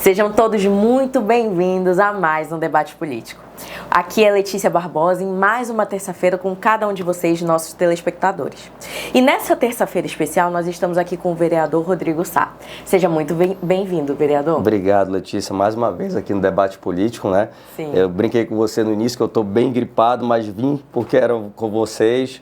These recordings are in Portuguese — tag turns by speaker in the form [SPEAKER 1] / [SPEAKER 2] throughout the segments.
[SPEAKER 1] Sejam todos muito bem-vindos a mais um debate político. Aqui é Letícia Barbosa em mais uma terça-feira com cada um de vocês, nossos telespectadores. E nessa terça-feira especial nós estamos aqui com o vereador Rodrigo Sá. Seja muito bem-vindo, vereador.
[SPEAKER 2] Obrigado, Letícia, mais uma vez aqui no debate político, né?
[SPEAKER 1] Sim.
[SPEAKER 2] Eu brinquei com você no início que eu estou bem gripado, mas vim porque era com vocês.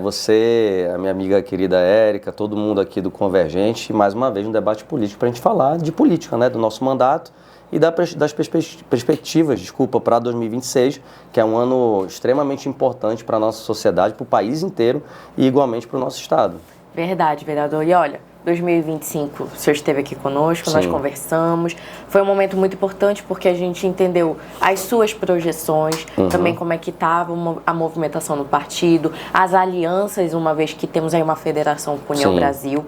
[SPEAKER 2] Você, a minha amiga querida Érica, todo mundo aqui do Convergente, mais uma vez um debate político para a gente falar de política, né, do nosso mandato e das perspectivas, para 2026, que é um ano extremamente importante para a nossa sociedade, para o país inteiro e igualmente para o nosso estado.
[SPEAKER 1] Verdade, vereador. E olha, 2025, o senhor esteve aqui conosco,
[SPEAKER 2] Sim.
[SPEAKER 1] Nós conversamos. Foi um momento muito importante porque a gente entendeu as suas projeções, também como é que estava a movimentação no partido, as alianças, uma vez que temos aí uma federação com a União
[SPEAKER 2] Sim.
[SPEAKER 1] Brasil,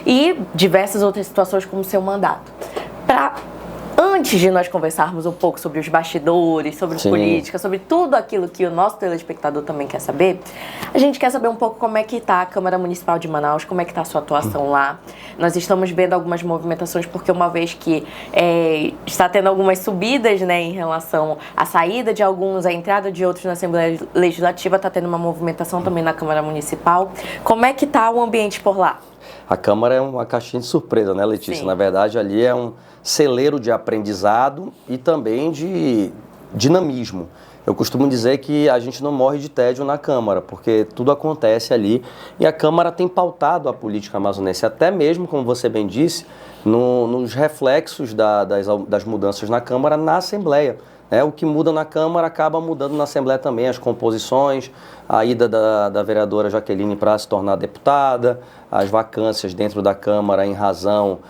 [SPEAKER 1] e diversas outras situações como o seu mandato. Antes de nós conversarmos um pouco sobre os bastidores, sobre
[SPEAKER 2] Sim.
[SPEAKER 1] política, sobre tudo aquilo que o nosso telespectador também quer saber, a gente quer saber um pouco como é que está a Câmara Municipal de Manaus, como é que está a sua atuação lá. Nós estamos vendo algumas movimentações, porque uma vez que está tendo algumas subidas, né, em relação à saída de alguns, à entrada de outros na Assembleia Legislativa, está tendo uma movimentação também na Câmara Municipal. Como é que está o ambiente por lá?
[SPEAKER 2] A Câmara é uma caixinha de surpresa, né, Letícia?
[SPEAKER 1] Sim.
[SPEAKER 2] Na verdade, ali é um celeiro de aprendizado e também de dinamismo. Eu costumo dizer que a gente não morre de tédio na Câmara, porque tudo acontece ali e a Câmara tem pautado a política amazonense, até mesmo, como você bem disse, nos reflexos das mudanças na Câmara, na Assembleia. O que muda na Câmara acaba mudando na Assembleia também, as composições, a ida da vereadora Jaqueline para se tornar deputada, as vacâncias dentro da Câmara em razão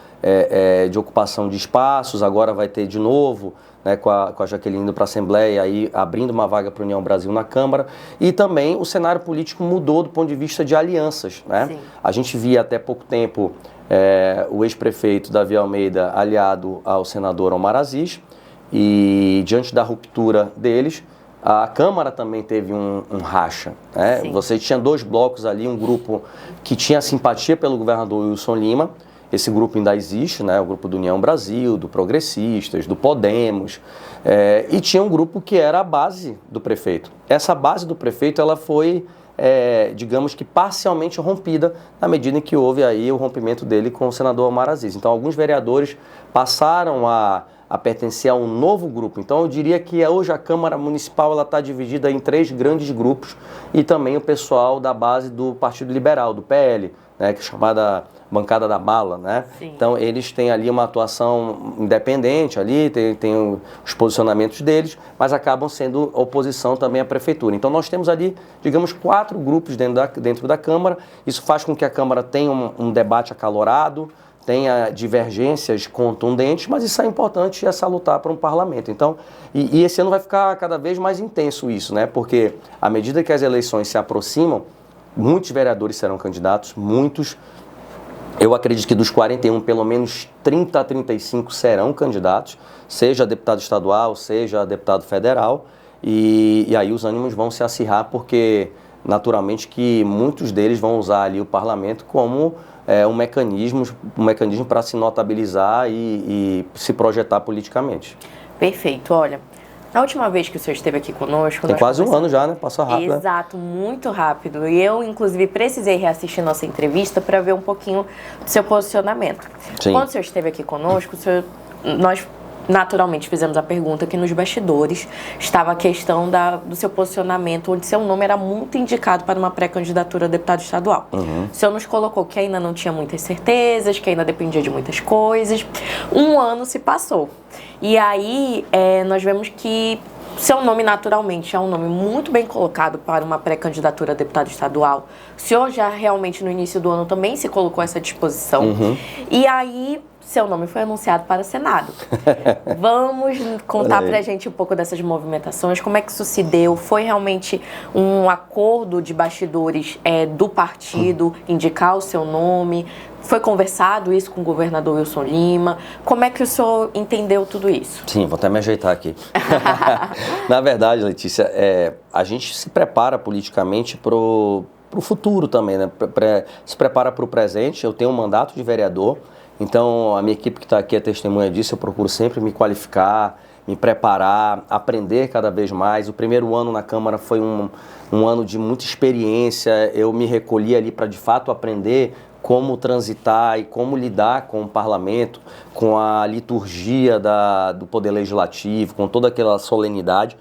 [SPEAKER 2] de ocupação de espaços, agora vai ter de novo, né, com a Jaqueline indo para a Assembleia, aí abrindo uma vaga para a União Brasil na Câmara, e também o cenário político mudou do ponto de vista de alianças, né?
[SPEAKER 1] Sim.
[SPEAKER 2] A gente via até pouco tempo o ex-prefeito Davi Almeida aliado ao senador Omar Aziz, e diante da ruptura deles, a Câmara também teve um racha. Né? Você tinha dois blocos ali, um grupo que tinha simpatia pelo governador Wilson Lima, esse grupo ainda existe, né? O grupo do União Brasil, do Progressistas, do Podemos, e tinha um grupo que era a base do prefeito. Essa base do prefeito ela foi, digamos que parcialmente rompida na medida em que houve aí o rompimento dele com o senador Omar Aziz. Então alguns vereadores passaram a pertencer a um novo grupo. Então eu diria que hoje a Câmara Municipal está dividida em 3 grandes grupos e também o pessoal da base do Partido Liberal, do PL, né, que é chamada bancada da bala, né?
[SPEAKER 1] Sim.
[SPEAKER 2] Então eles têm ali uma atuação independente ali, tem os posicionamentos deles, mas acabam sendo oposição também à prefeitura. Então nós temos ali, digamos, 4 grupos dentro da Câmara. Isso faz com que a Câmara tenha um debate acalorado, tenha divergências contundentes, mas isso é importante e é salutar para um parlamento. Então, e esse ano vai ficar cada vez mais intenso isso, né? Porque à medida que as eleições se aproximam, muitos vereadores serão candidatos, muitos. Eu acredito que dos 41, pelo menos 30 a 35 serão candidatos, seja deputado estadual, seja deputado federal, e aí os ânimos vão se acirrar, porque naturalmente que muitos deles vão usar ali o parlamento como um mecanismo para se notabilizar e se projetar politicamente.
[SPEAKER 1] Perfeito. Olha, na última vez que o senhor esteve aqui conosco...
[SPEAKER 2] Tem quase um ano já, né? Passou rápido.
[SPEAKER 1] Exato, muito rápido. E eu, inclusive, precisei reassistir nossa entrevista para ver um pouquinho do seu posicionamento.
[SPEAKER 2] Sim.
[SPEAKER 1] Quando o senhor esteve aqui conosco, nós naturalmente fizemos a pergunta que nos bastidores estava a questão do seu posicionamento, onde seu nome era muito indicado para uma pré-candidatura a deputado estadual. O senhor nos colocou que ainda não tinha muitas certezas, que ainda dependia de muitas coisas. Um ano se passou. E aí nós vemos que seu nome, naturalmente, é um nome muito bem colocado para uma pré-candidatura a deputado estadual. O senhor já realmente, no início do ano, também se colocou a essa disposição. E aí, seu nome foi anunciado para o Senado. Vamos contar pra gente um pouco dessas movimentações, como é que isso se deu? Foi realmente um acordo de bastidores do partido indicar o seu nome? Foi conversado isso com o governador Wilson Lima? Como é que o senhor entendeu tudo isso?
[SPEAKER 2] Sim, vou até me ajeitar aqui. Na verdade, Letícia, a gente se prepara politicamente para o futuro também, né? Se prepara para o presente. Eu tenho um mandato de vereador Então, a minha equipe que está aqui é testemunha disso, eu procuro sempre me qualificar, me preparar, aprender cada vez mais. O primeiro ano na Câmara foi um ano de muita experiência, eu me recolhi ali para de fato aprender como transitar e como lidar com o parlamento, com a liturgia do Poder Legislativo, com toda aquela solenidade,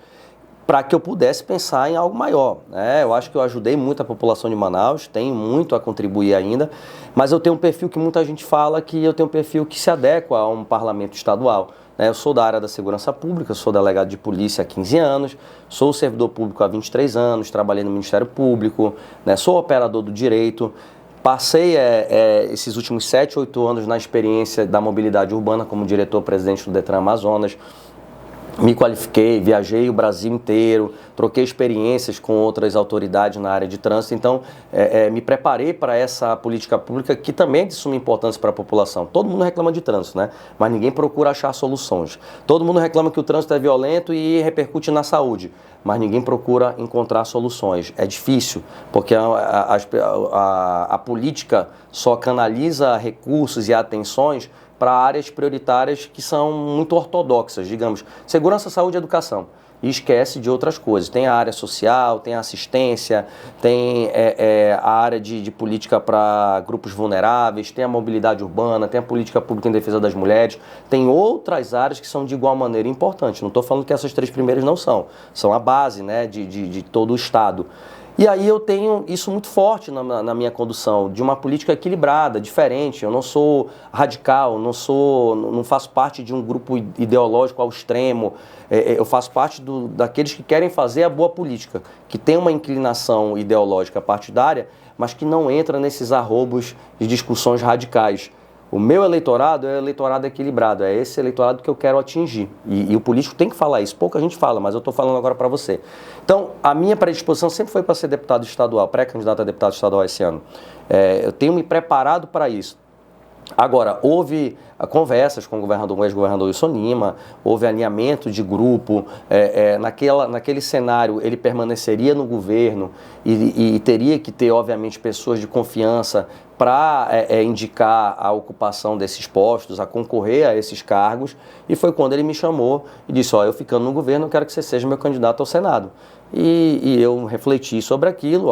[SPEAKER 2] para que eu pudesse pensar em algo maior, né? Eu acho que eu ajudei muito a população de Manaus, tenho muito a contribuir ainda, mas eu tenho um perfil que muita gente fala que eu tenho um perfil que se adequa a um parlamento estadual. Eu sou da área da segurança pública, sou delegado de polícia há 15 anos, sou servidor público há 23 anos, trabalhei no Ministério Público, né? Sou operador do direito, passei esses últimos 7, 8 anos na experiência da mobilidade urbana como diretor-presidente do Detran Amazonas. Me qualifiquei, viajei o Brasil inteiro, troquei experiências com outras autoridades na área de trânsito, então me preparei para essa política pública que também é de suma importância para a população. Todo mundo reclama de trânsito, né? Mas ninguém procura achar soluções. Todo mundo reclama que o trânsito é violento e repercute na saúde, mas ninguém procura encontrar soluções. É difícil, porque a política só canaliza recursos e atenções para áreas prioritárias que são muito ortodoxas, digamos, segurança, saúde e educação, e esquece de outras coisas. Tem a área social, tem a assistência, tem a área de política para grupos vulneráveis, tem a mobilidade urbana, tem a política pública em defesa das mulheres, tem outras áreas que são de igual maneira importantes. Não estou falando que essas 3 primeiras não são a base, né, de todo o Estado. E aí eu tenho isso muito forte na minha condução, de uma política equilibrada, diferente. Eu não sou radical, não faço parte de um grupo ideológico ao extremo. Eu faço parte daqueles que querem fazer a boa política, que tem uma inclinação ideológica partidária, mas que não entra nesses arrobos de discussões radicais. O meu eleitorado é o eleitorado equilibrado, é esse eleitorado que eu quero atingir. E o político tem que falar isso. Pouca gente fala, mas eu estou falando agora para você. Então, a minha predisposição sempre foi para ser deputado estadual, pré-candidato a deputado estadual esse ano. Eu tenho me preparado para isso. Agora, houve conversas com o ex-governador Wilson Lima, houve alinhamento de grupo, naquele cenário ele permaneceria no governo e teria que ter, obviamente, pessoas de confiança para indicar a ocupação desses postos, a concorrer a esses cargos, e foi quando ele me chamou e disse, eu ficando no governo, eu quero que você seja meu candidato ao Senado. E eu refleti sobre aquilo,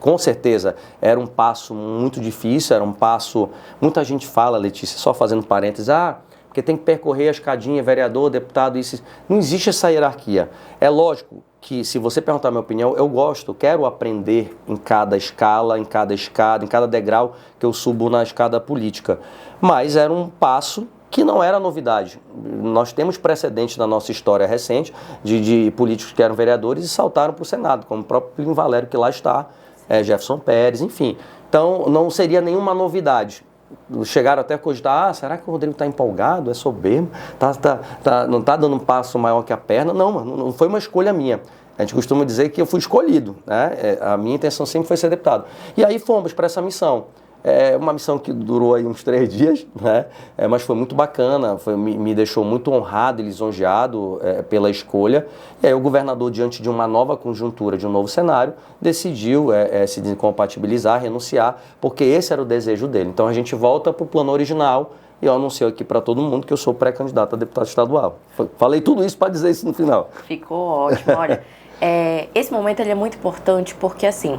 [SPEAKER 2] com certeza era um passo muito difícil, era um passo... Muita gente fala, Letícia, só fazendo parênteses, porque tem que percorrer a escadinha, vereador, deputado, isso... Não existe essa hierarquia. É lógico que, se você perguntar a minha opinião, eu quero aprender em cada escala, em cada escada, em cada degrau que eu subo na escada política. Mas era um passo que não era novidade. Nós temos precedentes na nossa história recente de políticos que eram vereadores e saltaram para o Senado, como o próprio Plínio Valério, que lá está, Jefferson Pérez, enfim. Então, não seria nenhuma novidade. Chegaram até a cogitar, será que o Rodrigo está empolgado, é soberbo, não está dando um passo maior que a perna? Não foi uma escolha minha. A gente costuma dizer que eu fui escolhido, né? A minha intenção sempre foi ser deputado. E aí fomos para essa missão. Uma missão que durou aí uns 3 dias, né? Mas foi muito bacana, me deixou muito honrado e lisonjeado pela escolha. E aí o governador, diante de uma nova conjuntura, de um novo cenário, decidiu se desincompatibilizar, renunciar, porque esse era o desejo dele. Então a gente volta para o plano original e eu anuncio aqui para todo mundo que eu sou pré-candidato a deputado estadual. Falei tudo isso para dizer isso no final.
[SPEAKER 1] Ficou ótimo, olha... esse momento ele é muito importante porque, assim,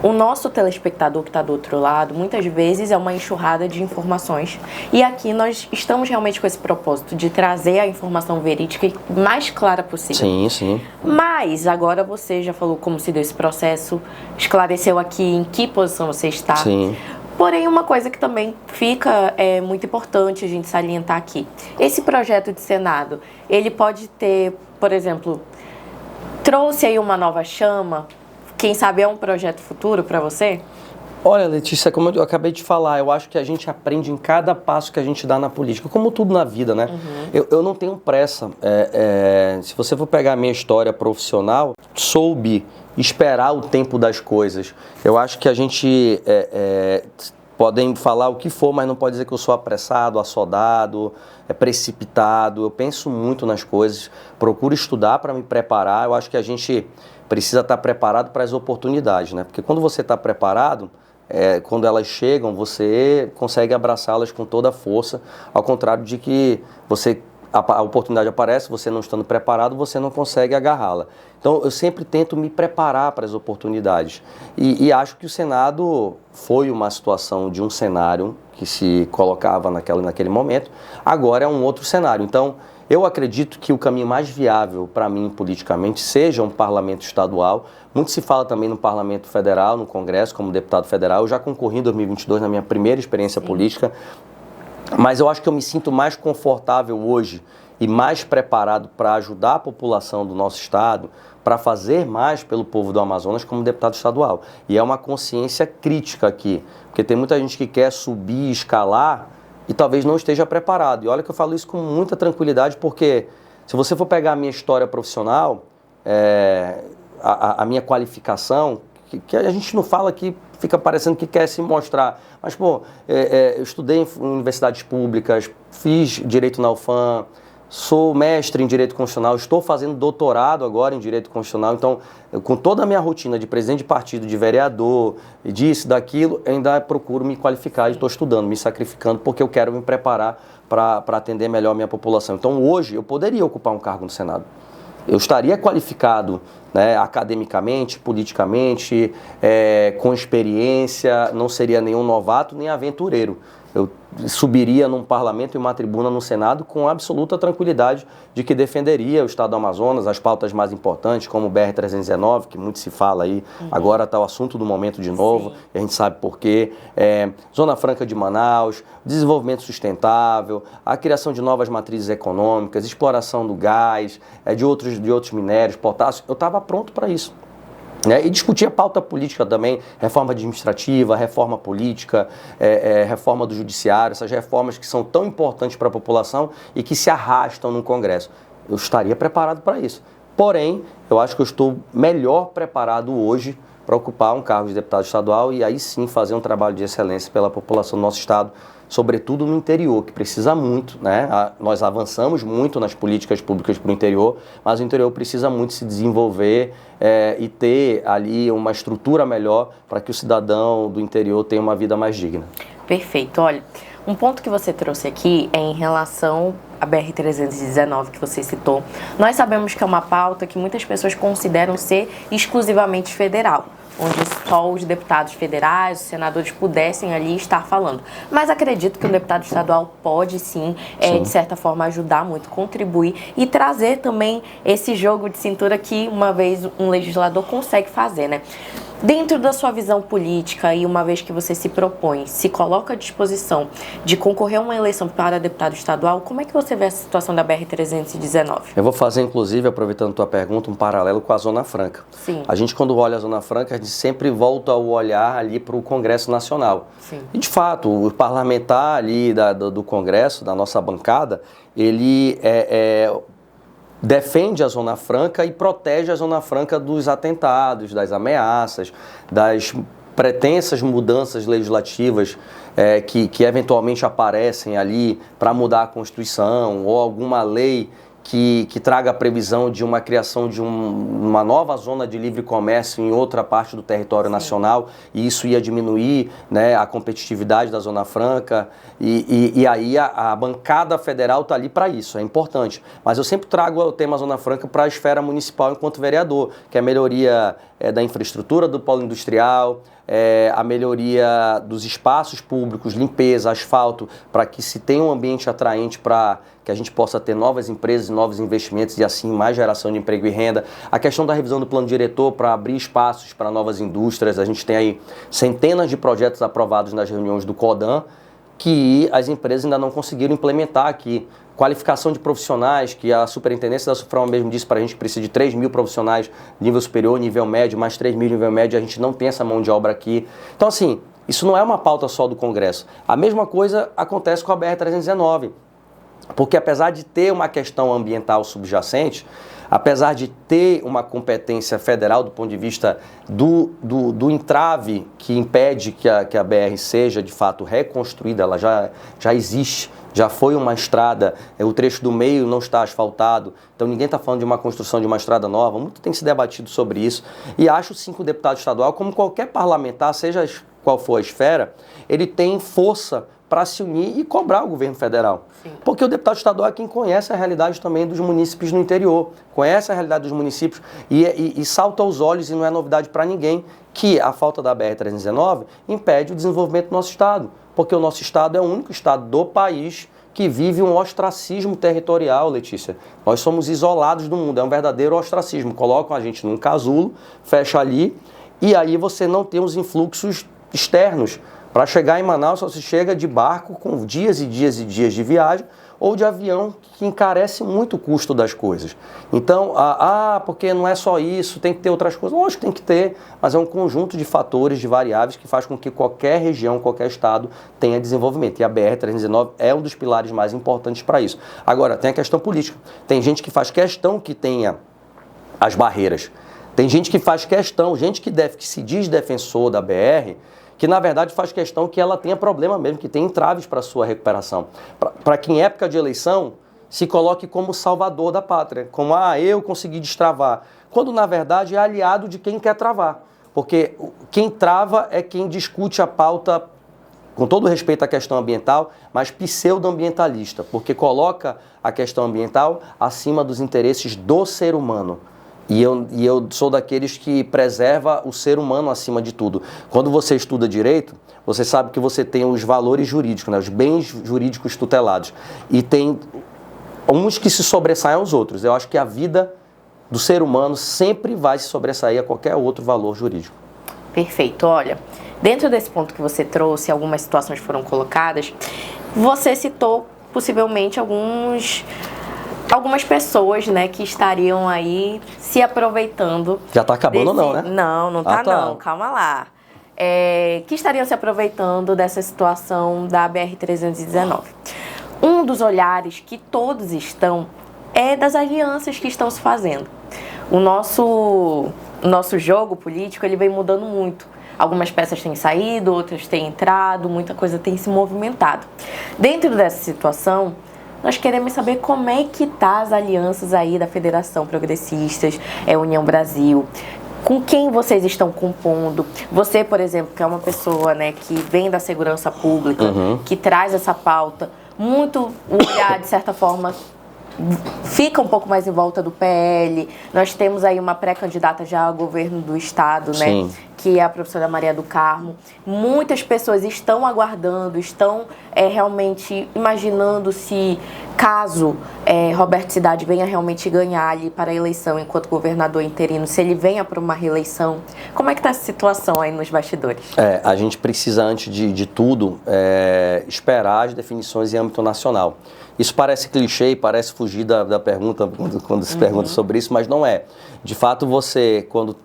[SPEAKER 1] o nosso telespectador que está do outro lado, muitas vezes é uma enxurrada de informações. E aqui nós estamos realmente com esse propósito de trazer a informação verídica e mais clara possível.
[SPEAKER 2] Sim, sim.
[SPEAKER 1] Mas agora você já falou como se deu esse processo, esclareceu aqui em que posição você está.
[SPEAKER 2] Sim.
[SPEAKER 1] Porém, uma coisa que também fica muito importante a gente salientar aqui. Esse projeto de Senado, ele pode ter, por exemplo... Trouxe aí uma nova chama? Quem sabe é um projeto futuro para você?
[SPEAKER 2] Olha, Letícia, como eu acabei de falar, eu acho que a gente aprende em cada passo que a gente dá na política, como tudo na vida, né? Uhum. Eu não tenho pressa. Se você for pegar a minha história profissional, soube esperar o tempo das coisas. Eu acho que a gente... podem falar o que for, mas não pode dizer que eu sou apressado, assodado, precipitado. Eu penso muito nas coisas, procuro estudar para me preparar. Eu acho que a gente precisa estar preparado para as oportunidades, né? Porque quando você está preparado, quando elas chegam, você consegue abraçá-las com toda a força, ao contrário de que a oportunidade aparece, você não estando preparado, você não consegue agarrá-la. Então, eu sempre tento me preparar para as oportunidades. E acho que o Senado foi uma situação de um cenário que se colocava naquele momento, agora é um outro cenário. Então, eu acredito que o caminho mais viável para mim politicamente seja um parlamento estadual. Muito se fala também no parlamento federal, no Congresso, como deputado federal. Eu já concorri em 2022 na minha primeira experiência política. Mas eu acho que eu me sinto mais confortável hoje e mais preparado para ajudar a população do nosso estado, para fazer mais pelo povo do Amazonas como deputado estadual. E é uma consciência crítica aqui, porque tem muita gente que quer subir, escalar e talvez não esteja preparado. E olha que eu falo isso com muita tranquilidade, porque se você for pegar a minha história profissional, a minha qualificação, que a gente não fala que fica parecendo que quer se mostrar. Mas, eu estudei em universidades públicas, fiz direito na UFAM, sou mestre em direito constitucional, estou fazendo doutorado agora em direito constitucional. Então, com toda a minha rotina de presidente de partido, de vereador, disso, daquilo, eu ainda procuro me qualificar e estou estudando, me sacrificando, porque eu quero me preparar para atender melhor a minha população. Então, hoje, eu poderia ocupar um cargo no Senado. Eu estaria qualificado, né, academicamente, politicamente, com experiência, não seria nenhum novato nem aventureiro. Eu subiria num parlamento e uma tribuna no Senado com absoluta tranquilidade de que defenderia o Estado do Amazonas, as pautas mais importantes, como o BR-319, que muito se fala aí, agora está o assunto do momento de novo, e a gente sabe por quê. Zona Franca de Manaus, desenvolvimento sustentável, a criação de novas matrizes econômicas, exploração do gás, de outros minérios, potássio. Eu estava pronto para isso. E discutir a pauta política também, reforma administrativa, reforma política, reforma do judiciário, essas reformas que são tão importantes para a população e que se arrastam no Congresso. Eu estaria preparado para isso. Porém, eu acho que eu estou melhor preparado hoje para ocupar um cargo de deputado estadual e aí sim fazer um trabalho de excelência pela população do nosso estado, sobretudo no interior, que precisa muito, né? Nós avançamos muito nas políticas públicas para o interior, mas o interior precisa muito se desenvolver e ter ali uma estrutura melhor para que o cidadão do interior tenha uma vida mais digna.
[SPEAKER 1] Perfeito. Olha, um ponto que você trouxe aqui é em relação à BR-319 que você citou. Nós sabemos que é uma pauta que muitas pessoas consideram ser exclusivamente federal, onde só os deputados federais, os senadores pudessem ali estar falando. Mas acredito que o deputado estadual pode sim, de certa forma, ajudar muito, contribuir e trazer também esse jogo de cintura que uma vez um legislador consegue fazer, né? Dentro da sua visão política e uma vez que você se propõe, se coloca à disposição de concorrer a uma eleição para deputado estadual, como é que você vê a situação da BR-319?
[SPEAKER 2] Eu vou fazer, inclusive, aproveitando a tua pergunta, um paralelo com a Zona Franca.
[SPEAKER 1] Sim.
[SPEAKER 2] A gente, quando olha a Zona Franca, a gente sempre volta o olhar ali para o Congresso Nacional.
[SPEAKER 1] Sim.
[SPEAKER 2] E, de fato, o parlamentar ali do Congresso, da nossa bancada, ele defende a Zona Franca e protege a Zona Franca dos atentados, das ameaças, das pretensas mudanças legislativas que eventualmente aparecem ali para mudar a Constituição ou alguma lei que traga a previsão de uma criação de uma nova zona de livre comércio em outra parte do território nacional, e isso ia diminuir, né, a competitividade da Zona Franca, e aí a bancada federal está ali para isso, é importante. Mas eu sempre trago o tema Zona Franca para a esfera municipal enquanto vereador, que é a melhoria da infraestrutura do polo industrial, a melhoria dos espaços públicos, limpeza, asfalto, para que se tenha um ambiente atraente para que a gente possa ter novas empresas e novos investimentos e assim mais geração de emprego e renda. A questão da revisão do plano diretor para abrir espaços para novas indústrias. A gente tem aí centenas de projetos aprovados nas reuniões do CODAN que as empresas ainda não conseguiram implementar aqui. Qualificação de profissionais, que a superintendência da SUFRAL mesmo disse para a gente que precisa de 3 mil profissionais nível superior, nível médio, mais 3 mil nível médio, a gente não tem essa mão de obra aqui. Então, assim, isso não é uma pauta só do Congresso. A mesma coisa acontece com a BR-319, porque apesar de ter uma questão ambiental subjacente, apesar de ter uma competência federal do ponto de vista do entrave que impede que a BR seja de fato reconstruída, ela já existe, já foi uma estrada, o trecho do meio não está asfaltado, então ninguém está falando de uma construção de uma estrada nova, muito tem se debatido sobre isso, e acho sim que o deputado estadual, como qualquer parlamentar, seja qual for a esfera, ele tem força para se unir e cobrar o governo federal. Sim. Porque o deputado estadual é quem conhece a realidade também dos munícipes no interior, conhece a realidade dos municípios e salta aos olhos, e não é novidade para ninguém, que a falta da BR-319 impede o desenvolvimento do nosso estado, porque o nosso estado é o único estado do país que vive um ostracismo territorial, Letícia. Nós somos isolados do mundo, é um verdadeiro ostracismo. Colocam a gente num casulo, fecha ali, e aí você não tem os influxos externos. Para chegar em Manaus, só se chega de barco com dias e dias e dias de viagem, ou de avião, que encarece muito o custo das coisas. Então, porque não é só isso, tem que ter outras coisas. Lógico que tem que ter, mas é um conjunto de fatores, de variáveis, que faz com que qualquer região, qualquer estado tenha desenvolvimento. E a BR-319 é um dos pilares mais importantes para isso. Agora, tem a questão política. Tem gente que faz questão que tenha as barreiras. Tem gente que faz questão, gente que se diz defensor da BR, que na verdade faz questão que ela tenha problema mesmo, que tenha entraves para a sua recuperação. Para que em época de eleição se coloque como salvador da pátria, como, eu consegui destravar, quando na verdade é aliado de quem quer travar. Porque quem trava é quem discute a pauta, com todo respeito à questão ambiental, mas pseudo-ambientalista, porque coloca a questão ambiental acima dos interesses do ser humano. E eu sou daqueles que preserva o ser humano acima de tudo. Quando você estuda direito, você sabe que você tem os valores jurídicos, né, os bens jurídicos tutelados. E tem uns que se sobressaem aos outros. Eu acho que a vida do ser humano sempre vai se sobressair a qualquer outro valor jurídico.
[SPEAKER 1] Perfeito. Olha, dentro desse ponto que você trouxe, algumas situações foram colocadas, você citou possivelmente algumas pessoas, né, que estariam aí se aproveitando.
[SPEAKER 2] Já está acabando ou não, né?
[SPEAKER 1] Não tá não, calma lá. Que estariam se aproveitando dessa situação da BR-319. Um dos olhares que todos estão é das alianças que estão se fazendo. O nosso jogo político, ele vem mudando muito. Algumas peças têm saído, outras têm entrado, muita coisa tem se movimentado. Dentro dessa situação, nós queremos saber como é que tá as alianças aí da Federação Progressistas, União Brasil. Com quem vocês estão compondo? Você, por exemplo, que é uma pessoa, né, que vem da segurança pública, que traz essa pauta, muito olhar, de certa forma, fica um pouco mais em volta do PL. Nós temos aí uma pré-candidata já ao governo do estado, né?
[SPEAKER 2] Sim.
[SPEAKER 1] Que é a professora Maria do Carmo. Muitas pessoas estão aguardando, estão realmente imaginando se, caso Roberto Cidade venha realmente ganhar ali para a eleição enquanto governador interino, se ele venha para uma reeleição. Como é que está essa situação aí nos bastidores?
[SPEAKER 2] A gente precisa, antes de tudo, esperar as definições em âmbito nacional. Isso parece clichê, parece fugir da pergunta quando se pergunta sobre isso, mas não é. De fato, você, quando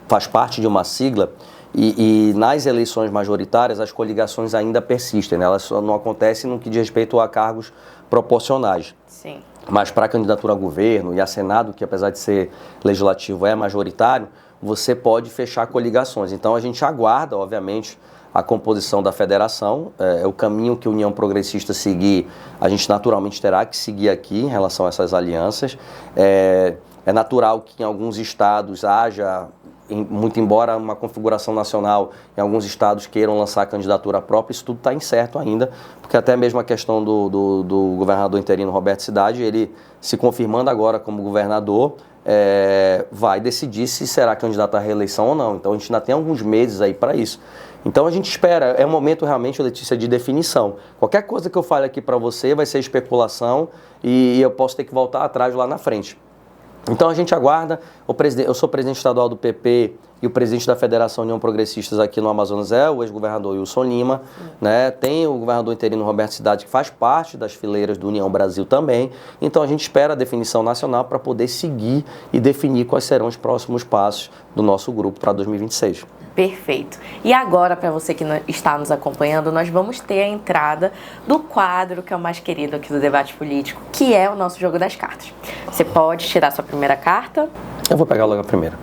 [SPEAKER 2] faz parte de uma sigla, e nas eleições majoritárias as coligações ainda persistem, né? Elas só não acontecem no que diz respeito a cargos proporcionais.
[SPEAKER 1] Sim.
[SPEAKER 2] Mas para a candidatura a governo e a Senado, que apesar de ser legislativo é majoritário, você pode fechar coligações. Então a gente aguarda, obviamente, a composição da federação, o caminho que a União Progressista seguir, a gente naturalmente terá que seguir aqui em relação a essas alianças. É natural que em alguns estados haja, muito embora uma configuração nacional, em alguns estados queiram lançar a candidatura própria, isso tudo está incerto ainda, porque até mesmo a questão do governador interino Roberto Cidade, ele se confirmando agora como governador, vai decidir se será candidato à reeleição ou não. Então a gente ainda tem alguns meses aí para isso. Então a gente espera, é um momento realmente, Letícia, de definição. Qualquer coisa que eu fale aqui para você vai ser especulação e eu posso ter que voltar atrás lá na frente. Então a gente aguarda, eu sou presidente estadual do PP e o presidente da Federação União Progressistas aqui no Amazonas é o ex-governador Wilson Lima, né? Tem o governador interino Roberto Cidade, que faz parte das fileiras do União Brasil também. Então a gente espera a definição nacional para poder seguir e definir quais serão os próximos passos do nosso grupo para 2026.
[SPEAKER 1] Perfeito. E agora, para você que está nos acompanhando, nós vamos ter a entrada do quadro que é o mais querido aqui do debate político, que é o nosso jogo das cartas. Você pode tirar sua primeira carta.
[SPEAKER 2] Eu vou pegar logo a primeira.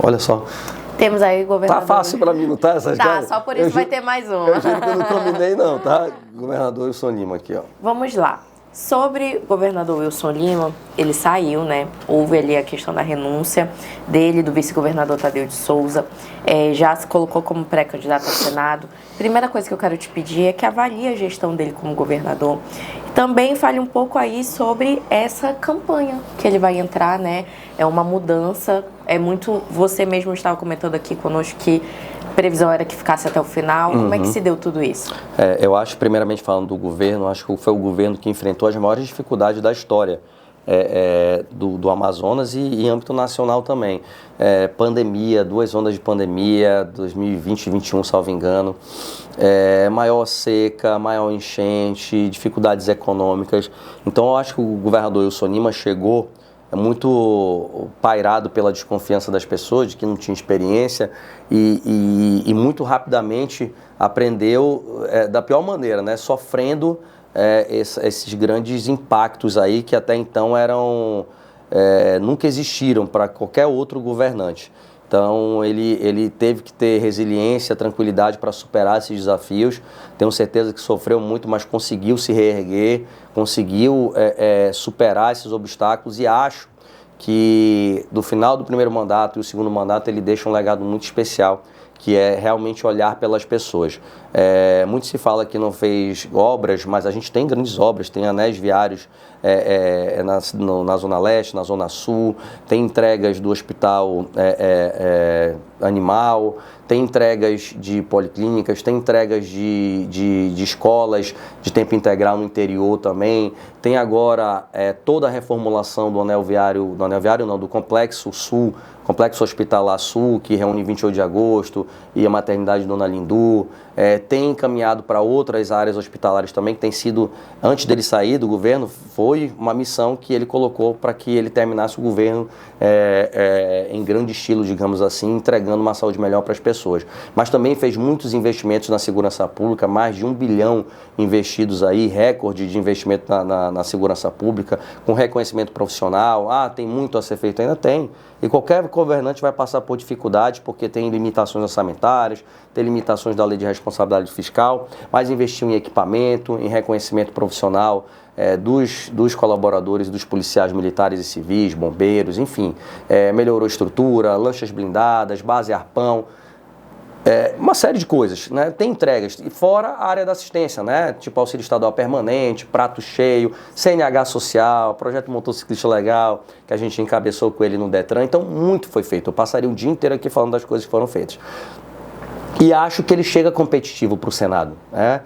[SPEAKER 2] Olha só.
[SPEAKER 1] Temos aí o governador...
[SPEAKER 2] Tá fácil para mim, não tá? Essas cartas?
[SPEAKER 1] Só por isso vai ter mais uma.
[SPEAKER 2] Eu juro que eu não combinei não, tá? Governador Wilson Lima aqui, ó.
[SPEAKER 1] Vamos lá. Sobre o governador Wilson Lima, ele saiu, né? Houve ali a questão da renúncia dele, do vice-governador Tadeu de Souza, já se colocou como pré-candidato ao Senado. Primeira coisa que eu quero te pedir é que avalie a gestão dele como governador. Também fale um pouco aí sobre essa campanha que ele vai entrar, né? É uma mudança, você mesmo estava comentando aqui conosco que a previsão era que ficasse até o final. Como é que se deu tudo isso?
[SPEAKER 2] Eu acho, primeiramente falando do governo, acho que foi o governo que enfrentou as maiores dificuldades da história do Amazonas e em âmbito nacional também. Pandemia, 2 ondas de pandemia, 2020 e 2021, salvo engano, maior seca, maior enchente, dificuldades econômicas. Então eu acho que o governador Wilson Lima chegou muito pairado pela desconfiança das pessoas, de que não tinha experiência e muito rapidamente aprendeu da pior maneira, né? Sofrendo esses grandes impactos aí que até então nunca existiram para qualquer outro governante. Então ele teve que ter resiliência, tranquilidade para superar esses desafios. Tenho certeza que sofreu muito, mas conseguiu se reerguer, conseguiu superar esses obstáculos e acho que do final do primeiro mandato e o segundo mandato ele deixa um legado muito especial, que é realmente olhar pelas pessoas. Muito se fala que não fez obras, mas a gente tem grandes obras, tem anéis viários na Zona Leste, na Zona Sul, tem entregas do hospital animal, tem entregas de policlínicas, tem entregas de escolas de tempo integral no interior também, tem agora toda a reformulação do Complexo Sul, Complexo Hospitalar Sul, que reúne 28 de agosto, e a maternidade Dona Lindu, tem encaminhado para outras áreas hospitalares também, que tem sido, antes dele sair do governo, foi uma missão que ele colocou para que ele terminasse o governo em grande estilo, digamos assim, entregando uma saúde melhor para as pessoas. Mas também fez muitos investimentos na segurança pública, mais de 1 bilhão investidos aí, recorde de investimento na segurança pública, com reconhecimento profissional. Tem muito a ser feito, ainda tem. E qualquer governante vai passar por dificuldades, porque tem limitações orçamentárias, tem limitações da lei de responsabilidade fiscal, mas investiu em equipamento, em reconhecimento profissional dos colaboradores, dos policiais militares e civis, bombeiros, enfim, melhorou a estrutura, lanchas blindadas, base arpão, uma série de coisas, né? Tem entregas, e fora a área da assistência, né? Tipo auxílio estadual permanente, prato cheio, CNH social, projeto motociclista legal, que a gente encabeçou com ele no Detran. Então, muito foi feito. Eu passaria o dia inteiro aqui falando das coisas que foram feitas. E acho que ele chega competitivo para o Senado, né?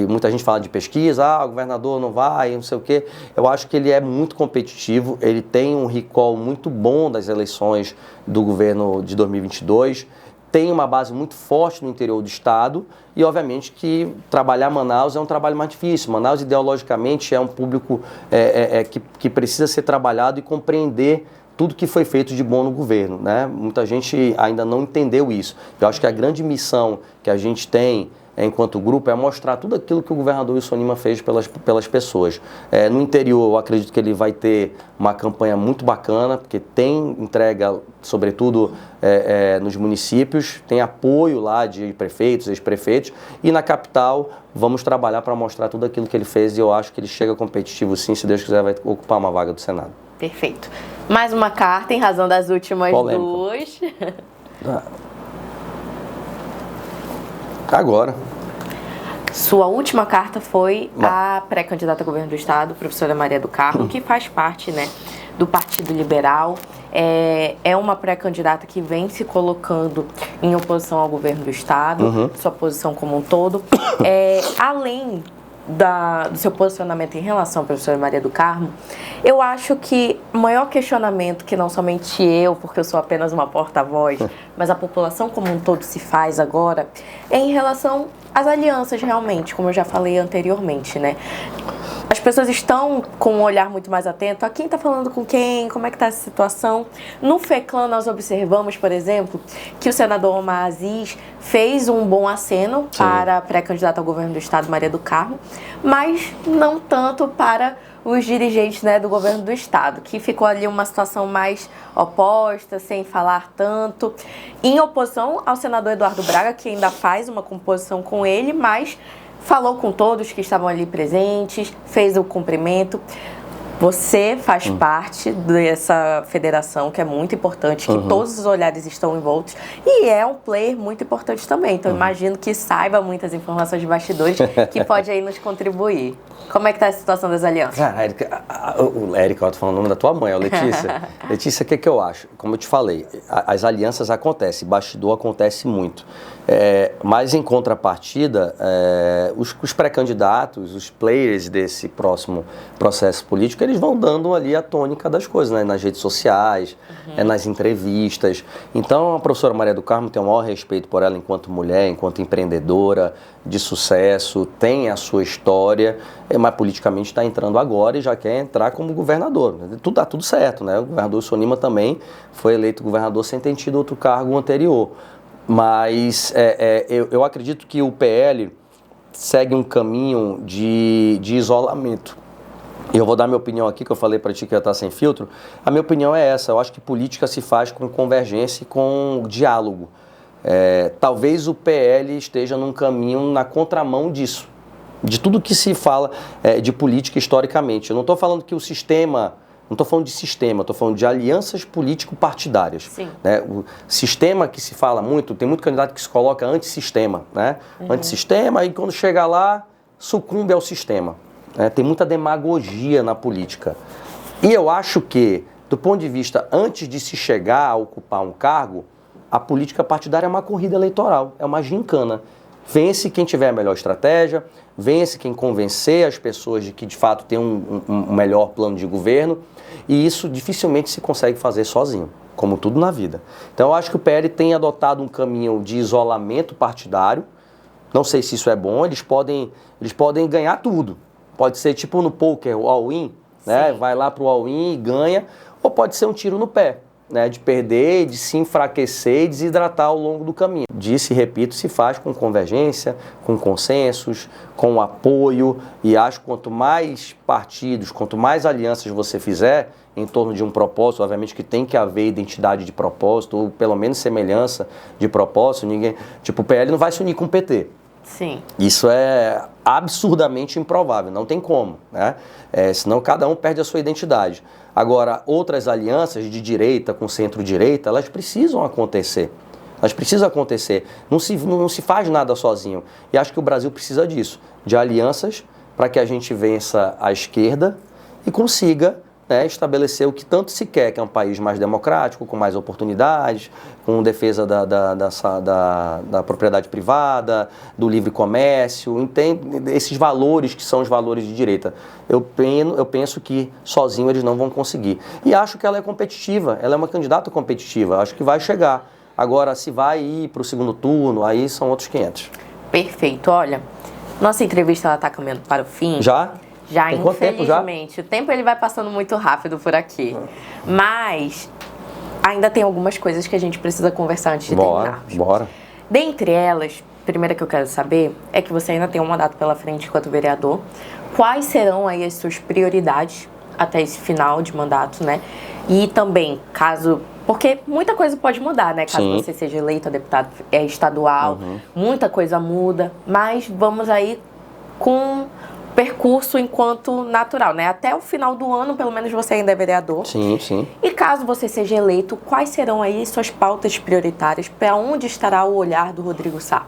[SPEAKER 2] Muita gente fala de pesquisa, o governador não vai, não sei o quê. Eu acho que ele é muito competitivo, ele tem um recall muito bom das eleições do governo de 2022, tem uma base muito forte no interior do estado e, obviamente, que trabalhar Manaus é um trabalho mais difícil. Manaus, ideologicamente, é um público que precisa ser trabalhado e compreender tudo que foi feito de bom no governo, né? Muita gente ainda não entendeu isso. Eu acho que a grande missão que a gente tem enquanto grupo é mostrar tudo aquilo que o governador Wilson Lima fez pelas pessoas. No interior, eu acredito que ele vai ter uma campanha muito bacana, porque tem entrega, sobretudo nos municípios, tem apoio lá de prefeitos, ex-prefeitos, e na capital vamos trabalhar para mostrar tudo aquilo que ele fez, e eu acho que ele chega competitivo sim, se Deus quiser vai ocupar uma vaga do Senado.
[SPEAKER 1] Perfeito. Mais uma carta em razão das últimas
[SPEAKER 2] polêmica.
[SPEAKER 1] 2.
[SPEAKER 2] Agora.
[SPEAKER 1] Sua última carta foi a pré-candidata a governo do estado, professora Maria do Carmo, que faz parte, né, do Partido Liberal. É uma pré-candidata que vem se colocando em oposição ao governo do estado, sua posição como um todo. Além do seu posicionamento em relação à professora Maria do Carmo, eu acho que o maior questionamento que não somente eu, porque eu sou apenas uma porta-voz, mas a população como um todo se faz agora, é em relação às alianças realmente, como eu já falei anteriormente, né? As pessoas estão com um olhar muito mais atento a quem está falando com quem, como é que está essa situação. No FECLAN nós observamos, por exemplo, que o senador Omar Aziz fez um bom aceno para a pré-candidata ao governo do estado, Maria do Carmo, mas não tanto para os dirigentes, né, do governo do estado, que ficou ali uma situação mais oposta, sem falar tanto, em oposição ao senador Eduardo Braga, que ainda faz uma composição com ele, mas falou com todos que estavam ali presentes, fez o cumprimento. Você faz parte dessa federação, que é muito importante, que todos os olhares estão envoltos, e é um player muito importante também. Então, imagino que saiba muitas informações de bastidores que pode aí nos contribuir. Como é que está a situação das alianças?
[SPEAKER 2] O Érica, eu tô falando o nome da tua mãe, a Letícia. Letícia, o que eu acho? Como eu te falei, as alianças acontecem, bastidor acontece muito. Mas em contrapartida, os pré-candidatos, os players desse próximo processo político, eles vão dando ali a tônica das coisas, né? Nas redes sociais, nas entrevistas. Então a professora Maria do Carmo tem o maior respeito por ela enquanto mulher, enquanto empreendedora de sucesso, tem a sua história, mas politicamente está entrando agora e já quer entrar como governador. Tá tudo certo, né? O governador Sonima também foi eleito governador sem ter tido outro cargo anterior. Mas eu acredito que o PL segue um caminho de isolamento. E eu vou dar minha opinião aqui, que eu falei para ti que ia estar sem filtro. A minha opinião é essa: eu acho que política se faz com convergência e com diálogo. Talvez o PL esteja num caminho na contramão disso, de tudo que se fala de política historicamente. Eu não estou falando que o sistema... Não estou falando de sistema, estou falando de alianças político-partidárias. Né? O sistema que se fala muito, tem muito candidato que se coloca antissistema. Né? Antissistema, e quando chega lá, sucumbe ao sistema. Né? Tem muita demagogia na política. E eu acho que, do ponto de vista, antes de se chegar a ocupar um cargo, a política partidária é uma corrida eleitoral, é uma gincana. Vence quem tiver a melhor estratégia, vence quem convencer as pessoas de que, de fato, tem um melhor plano de governo, e isso dificilmente se consegue fazer sozinho, como tudo na vida. Então, eu acho que o PL tem adotado um caminho de isolamento partidário. Não sei se isso é bom, eles podem ganhar tudo. Pode ser tipo no poker, o all-in, né? Vai lá pro all-in e ganha, ou pode ser um tiro no pé. Né, de perder, de se enfraquecer e desidratar ao longo do caminho. Disse e repito, se faz com convergência, com consensos, com apoio, e acho que quanto mais partidos, quanto mais alianças você fizer em torno de um propósito, obviamente que tem que haver identidade de propósito, ou pelo menos semelhança de propósito, tipo, o PL não vai se unir com o PT.
[SPEAKER 1] Sim.
[SPEAKER 2] Isso é absurdamente improvável, não tem como, né? Senão cada um perde a sua identidade. Agora, outras alianças de direita com centro-direita, elas precisam acontecer. Elas precisam acontecer. Não se faz nada sozinho. E acho que o Brasil precisa disso, de alianças para que a gente vença a esquerda e consiga, né, estabelecer o que tanto se quer, que é um país mais democrático, com mais oportunidades, com defesa da propriedade privada, do livre comércio, entende? Esses valores que são os valores de direita. Eu penso que sozinho eles não vão conseguir. E acho que ela é competitiva, ela é uma candidata competitiva, acho que vai chegar. Agora, se vai ir para o segundo turno, aí são outros 500.
[SPEAKER 1] Perfeito. Olha, nossa entrevista está caminhando para o fim.
[SPEAKER 2] Já?
[SPEAKER 1] Já,
[SPEAKER 2] tem quanto tempo já?
[SPEAKER 1] Infelizmente. O tempo ele vai passando muito rápido por aqui. Mas ainda tem algumas coisas que a gente precisa conversar antes de terminarmos.
[SPEAKER 2] Bora.
[SPEAKER 1] Dentre elas, a primeira que eu quero saber é que você ainda tem um mandato pela frente enquanto vereador. Quais serão aí as suas prioridades até esse final de mandato, né? E também, caso... Porque muita coisa pode mudar, né? Caso você seja eleito a deputado estadual, muita coisa muda. Mas vamos aí com percurso enquanto natural, né? Até o final do ano, pelo menos você ainda é vereador.
[SPEAKER 2] Sim, sim.
[SPEAKER 1] E caso você seja eleito, quais serão aí suas pautas prioritárias? Para onde estará o olhar do Rodrigo Sá?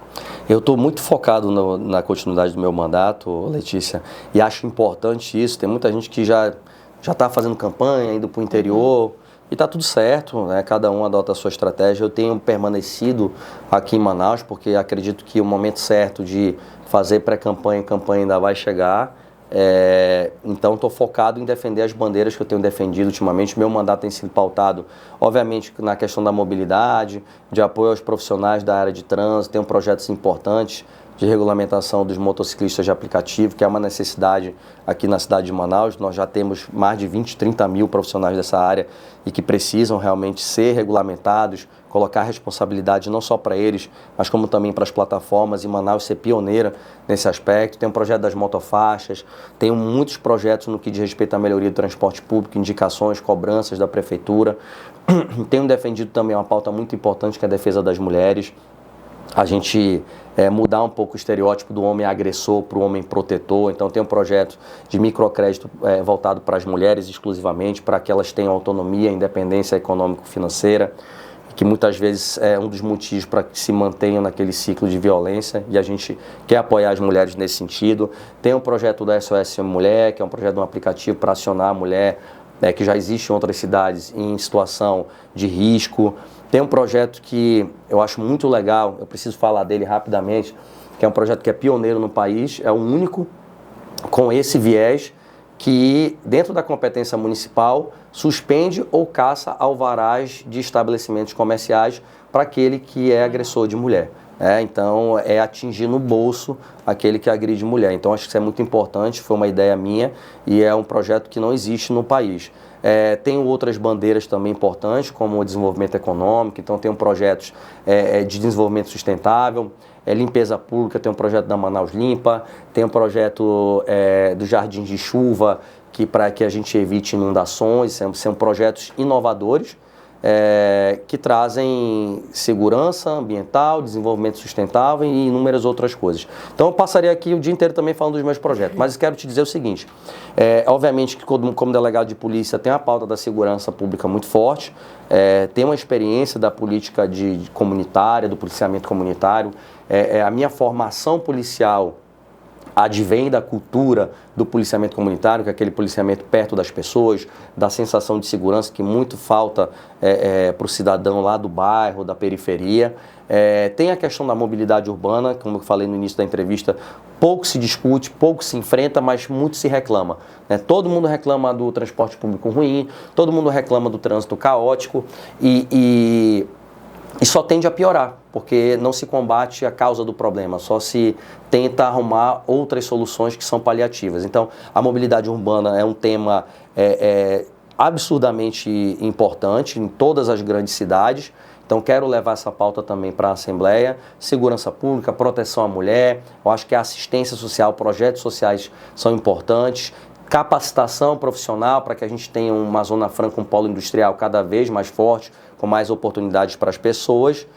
[SPEAKER 2] Eu estou muito focado na continuidade do meu mandato, Letícia, e acho importante isso. Tem muita gente que já está fazendo campanha, indo para o interior, e está tudo certo, né? Cada um adota a sua estratégia. Eu tenho permanecido aqui em Manaus, porque acredito que o momento certo de fazer pré-campanha e campanha ainda vai chegar. Então estou focado em defender as bandeiras que eu tenho defendido ultimamente. Meu mandato tem sido pautado, obviamente, na questão da mobilidade, de apoio aos profissionais da área de trânsito. Tenho projetos importantes de regulamentação dos motociclistas de aplicativo, que é uma necessidade aqui na cidade de Manaus. Nós já temos mais de 20, 30 mil profissionais dessa área e que precisam realmente ser regulamentados, colocar responsabilidade não só para eles, mas como também para as plataformas, e Manaus ser pioneira nesse aspecto. Tem um projeto das motofaixas, tenho muitos projetos no que diz respeito à melhoria do transporte público, indicações, cobranças da prefeitura. Tenho defendido também uma pauta muito importante, que é a defesa das mulheres. a gente mudar um pouco o estereótipo do homem agressor para o homem protetor. Então tem um projeto de microcrédito voltado para as mulheres exclusivamente, para que elas tenham autonomia, independência econômico-financeira, que muitas vezes é um dos motivos para que se mantenham naquele ciclo de violência, e a gente quer apoiar as mulheres nesse sentido. Tem um projeto da SOS Mulher, que é um projeto de um aplicativo para acionar a mulher, que já existe em outras cidades em situação de risco. Tem um projeto que eu acho muito legal, eu preciso falar dele rapidamente, que é um projeto que é pioneiro no país, é o único com esse viés, que dentro da competência municipal suspende ou caça alvarás de estabelecimentos comerciais para aquele que é agressor de mulher. Então é atingir no bolso aquele que agride mulher. Então acho que isso é muito importante, foi uma ideia minha e é um projeto que não existe no país. Tem outras bandeiras também importantes, como o desenvolvimento econômico, então tem projetos de desenvolvimento sustentável, limpeza pública, tem um projeto da Manaus Limpa, tem um projeto do Jardins de Chuva, que para que a gente evite inundações, são projetos inovadores, que trazem segurança ambiental, desenvolvimento sustentável e inúmeras outras coisas. Então eu passaria aqui o dia inteiro também falando dos meus projetos, mas quero te dizer o seguinte, obviamente que como delegado de polícia tem a pauta da segurança pública muito forte, tem uma experiência da política comunitária, do policiamento comunitário, a minha formação policial advém da cultura do policiamento comunitário, que é aquele policiamento perto das pessoas, da sensação de segurança que muito falta para o cidadão lá do bairro, da periferia. Tem a questão da mobilidade urbana, como eu falei no início da entrevista, pouco se discute, pouco se enfrenta, mas muito se reclama. Todo mundo reclama do transporte público ruim, todo mundo reclama do trânsito caótico e só tende a piorar, porque não se combate a causa do problema, só se tenta arrumar outras soluções que são paliativas. Então, a mobilidade urbana é um tema absurdamente importante em todas as grandes cidades. Então, quero levar essa pauta também para a Assembleia. Segurança pública, proteção à mulher, eu acho que a assistência social, projetos sociais são importantes. Capacitação profissional para que a gente tenha uma Zona Franca, um polo industrial cada vez mais forte, com mais oportunidades para as pessoas.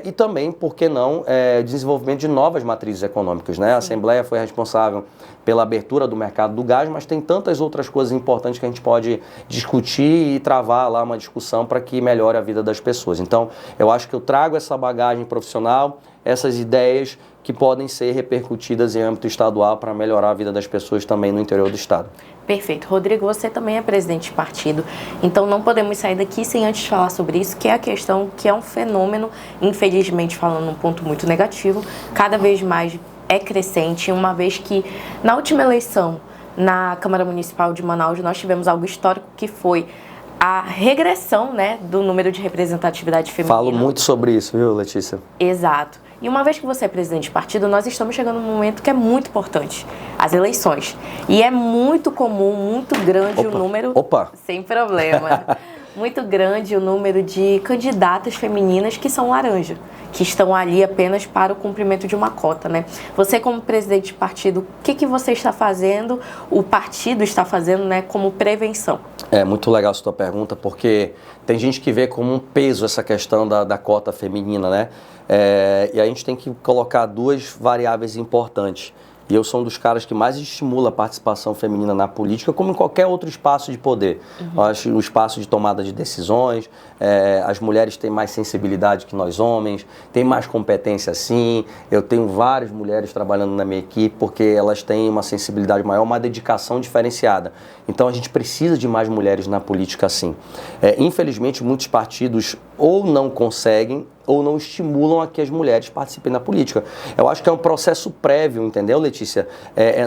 [SPEAKER 2] E também, por que não, desenvolvimento de novas matrizes econômicas, A Assembleia foi responsável pela abertura do mercado do gás, mas tem tantas outras coisas importantes que a gente pode discutir e travar lá uma discussão para que melhore a vida das pessoas. Então, eu acho que eu trago essa bagagem profissional, essas ideias que podem ser repercutidas em âmbito estadual para melhorar a vida das pessoas também no interior do estado.
[SPEAKER 1] Perfeito. Rodrigo, você também é presidente de partido, então não podemos sair daqui sem antes falar sobre isso, que é a questão que é um fenômeno, infelizmente falando um ponto muito negativo, cada vez mais é crescente, uma vez que na última eleição na Câmara Municipal de Manaus nós tivemos algo histórico que foi a regressão, do número de representatividade feminina.
[SPEAKER 2] Falo muito sobre isso, viu, Letícia?
[SPEAKER 1] Exato. E uma vez que você é presidente de partido, nós estamos chegando num momento que é muito importante, as eleições. E é muito comum, muito grande o número... Sem problema. Muito grande o número de candidatas femininas que são laranja, que estão ali apenas para o cumprimento de uma cota, Você, como presidente de partido, o que você está fazendo, o partido está fazendo, como prevenção?
[SPEAKER 2] É muito legal essa tua pergunta, porque tem gente que vê como um peso essa questão da cota feminina, e a gente tem que colocar duas variáveis importantes. E eu sou um dos caras que mais estimula a participação feminina na política, como em qualquer outro espaço de poder. Eu acho o espaço de tomada de decisões, as mulheres têm mais sensibilidade que nós homens, têm mais competência sim. Eu tenho várias mulheres trabalhando na minha equipe porque elas têm uma sensibilidade maior, uma dedicação diferenciada. Então a gente precisa de mais mulheres na política sim. Infelizmente muitos partidos ou não conseguem ou não estimulam a que as mulheres participem da política. Eu acho que é um processo prévio, entendeu, Letícia?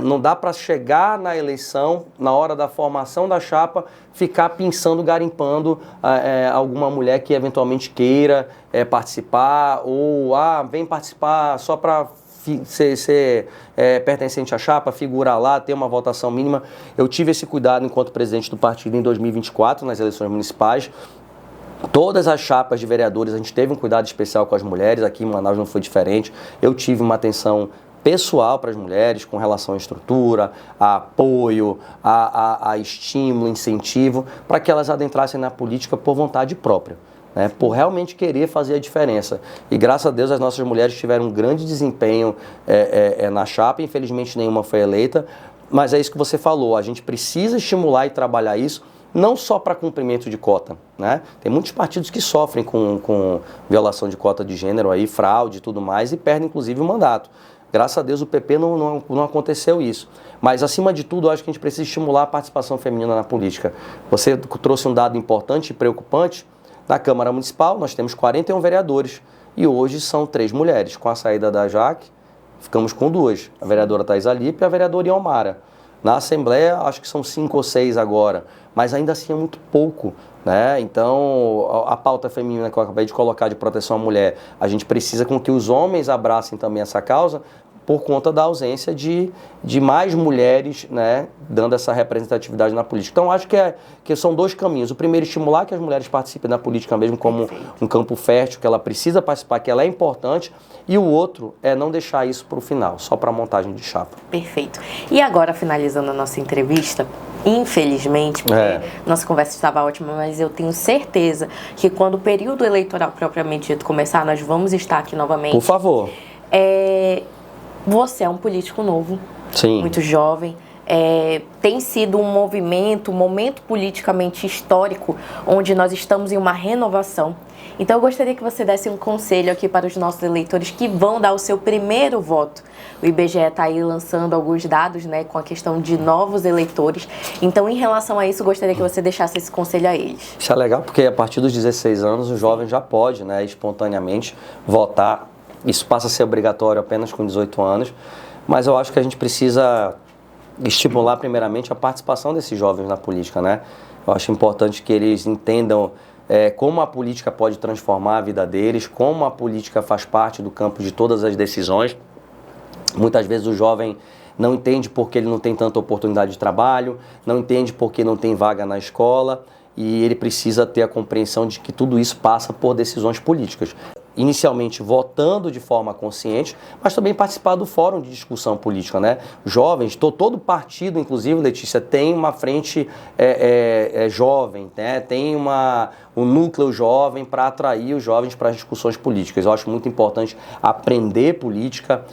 [SPEAKER 2] Não dá para chegar na eleição, na hora da formação da chapa, ficar pensando, garimpando alguma mulher que eventualmente queira participar, ou vem participar só para ser pertencente à chapa, figurar lá, ter uma votação mínima. Eu tive esse cuidado enquanto presidente do partido em 2024, nas eleições municipais. Todas as chapas de vereadores, a gente teve um cuidado especial com as mulheres, aqui em Manaus não foi diferente. Eu tive uma atenção pessoal para as mulheres com relação à estrutura, a apoio, a estímulo, incentivo, para que elas adentrassem na política por vontade própria. né, por realmente querer fazer a diferença. E graças a Deus as nossas mulheres tiveram um grande desempenho na chapa, infelizmente nenhuma foi eleita, mas é isso que você falou, a gente precisa estimular e trabalhar isso, não só para cumprimento de cota, né? Tem muitos partidos que sofrem com violação de cota de gênero, aí, fraude e tudo mais, e perdem inclusive o mandato. Graças a Deus o PP não aconteceu isso. Mas, acima de tudo, eu acho que a gente precisa estimular a participação feminina na política. Você trouxe um dado importante e preocupante. Na Câmara Municipal, nós temos 41 vereadores e hoje são 3 mulheres. Com a saída da Jaque, ficamos com 2. A vereadora Thais Alipe e a vereadora Iomara. Na Assembleia, acho que são 5 ou 6 agora, mas ainda assim é muito pouco, né? Então, a pauta feminina que eu acabei de colocar de proteção à mulher, a gente precisa com que os homens abracem também essa causa, por conta da ausência de mais mulheres, né, dando essa representatividade na política. Então, acho que são 2 caminhos. O primeiro, estimular que as mulheres participem da política mesmo como um campo fértil, que ela precisa participar, que ela é importante. E o outro é não deixar isso para o final, só para a montagem de chapa.
[SPEAKER 1] Perfeito. E agora, finalizando a nossa entrevista, infelizmente, porque nossa conversa estava ótima, mas eu tenho certeza que quando o período eleitoral propriamente dito começar, nós vamos estar aqui novamente.
[SPEAKER 2] Por favor.
[SPEAKER 1] Você é um político novo,
[SPEAKER 2] sim,
[SPEAKER 1] muito jovem, tem sido um momento politicamente histórico, onde nós estamos em uma renovação. Então eu gostaria que você desse um conselho aqui para os nossos eleitores que vão dar o seu primeiro voto. O IBGE está aí lançando alguns dados, né, com a questão de novos eleitores. Então, em relação a isso, eu gostaria que você deixasse esse conselho a eles.
[SPEAKER 2] Isso é legal, porque a partir dos 16 anos o jovem já pode, né, espontaneamente votar. Isso passa a ser obrigatório apenas com 18 anos, mas eu acho que a gente precisa estimular primeiramente a participação desses jovens na política, né? Eu acho importante que eles entendam como a política pode transformar a vida deles, como a política faz parte do campo de todas as decisões. Muitas vezes o jovem não entende porque ele não tem tanta oportunidade de trabalho, não entende porque não tem vaga na escola, e ele precisa ter a compreensão de que tudo isso passa por decisões políticas. Inicialmente votando de forma consciente, mas também participar do fórum de discussão política, né? Jovens, todo partido, inclusive, Letícia, tem uma frente jovem, né? Tem um núcleo jovem para atrair os jovens para as discussões políticas. Eu acho muito importante aprender política,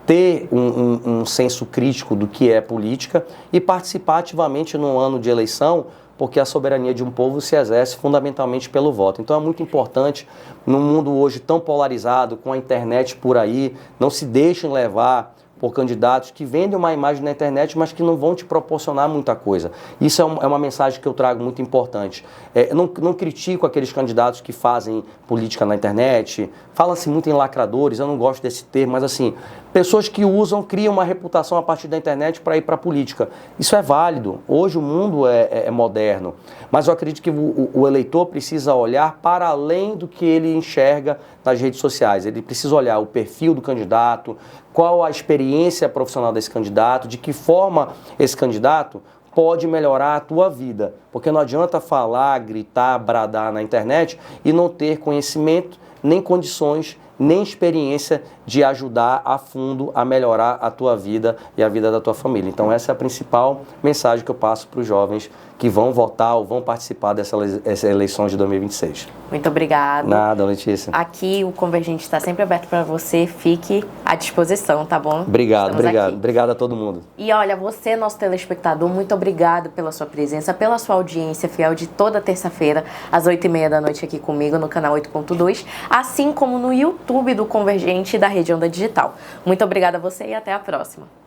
[SPEAKER 2] ter um senso crítico do que é política e participar ativamente no ano de eleição, porque a soberania de um povo se exerce fundamentalmente pelo voto. Então é muito importante, num mundo hoje tão polarizado, com a internet por aí, não se deixem levar por candidatos que vendem uma imagem na internet, mas que não vão te proporcionar muita coisa. Isso é uma mensagem que eu trago muito importante. Não critico aqueles candidatos que fazem política na internet, fala-se muito em lacradores, eu não gosto desse termo, mas assim, pessoas que criam uma reputação a partir da internet para ir para a política. Isso é válido. Hoje o mundo é moderno, mas eu acredito que o eleitor precisa olhar para além do que ele enxerga nas redes sociais. Ele precisa olhar o perfil do candidato, qual a experiência profissional desse candidato, de que forma esse candidato pode melhorar a tua vida. Porque não adianta falar, gritar, bradar na internet e não ter conhecimento, nem condições, nem experiência de ajudar a fundo a melhorar a tua vida e a vida da tua família. Então essa é a principal mensagem que eu passo para os jovens que vão votar ou vão participar dessas eleições de 2026.
[SPEAKER 1] Muito obrigada.
[SPEAKER 2] Nada, Letícia.
[SPEAKER 1] Aqui o Convergente está sempre aberto para você, fique à disposição, tá bom?
[SPEAKER 2] Obrigado. Obrigado a todo mundo.
[SPEAKER 1] E olha, você, nosso telespectador, muito obrigado pela sua presença, pela sua audiência fiel de toda terça-feira, às 8h30 da noite aqui comigo no canal 8.2, assim como no YouTube do Convergente e da Rede Onda Digital. Muito obrigada a você e até a próxima.